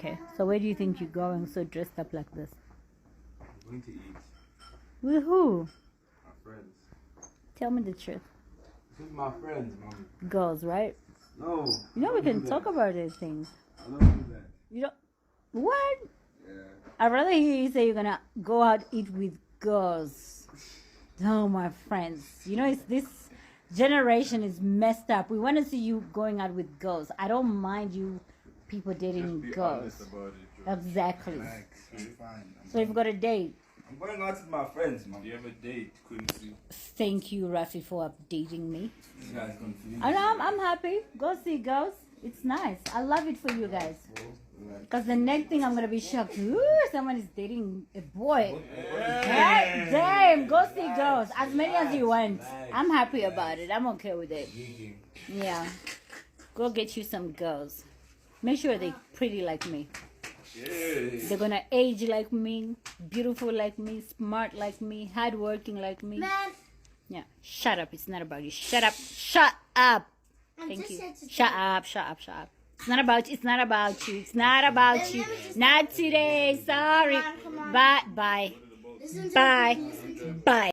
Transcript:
Okay. So where do you think you're going so dressed up like this? I'm going to eat. With who? My friends. Tell me the truth. This is my friends, mommy. Girls, right? No. You know we can talk about these things. I don't do that. You don't. What? Yeah. I'd rather hear you say you're gonna go out eat with girls. Oh, my friends. You know, it's this generation is messed up. We want to see you going out with girls. I don't mind you people dating Just be girls. honest about it, Joe. Exactly. Relax. I'm fine. So you've got a date. I'm going out with my friends, mom. Do you have a date, Quincy? Thank you, Rafi, for updating me. This guy's confused. I'm happy. Go see girls. It's nice. I love it for you guys. Because the next thing I'm going to be shocked. Ooh, someone is dating a boy. Right? Damn, go see girls. As many as you want. I'm happy about it. I'm okay with it. Yeah. Go get you some girls. Make sure they're pretty like me. They're going to age like me, beautiful like me, smart like me, hardworking like me. Man, Yeah. Shut up. It's not about you. Shut up. Shut up. I'm Thank just you. here to Shut up, shut up, shut up. It's not about you. It's not about you. It's not about you. Not today. Sorry. Come on. Bye. Bye. listen to Bye. me. Bye.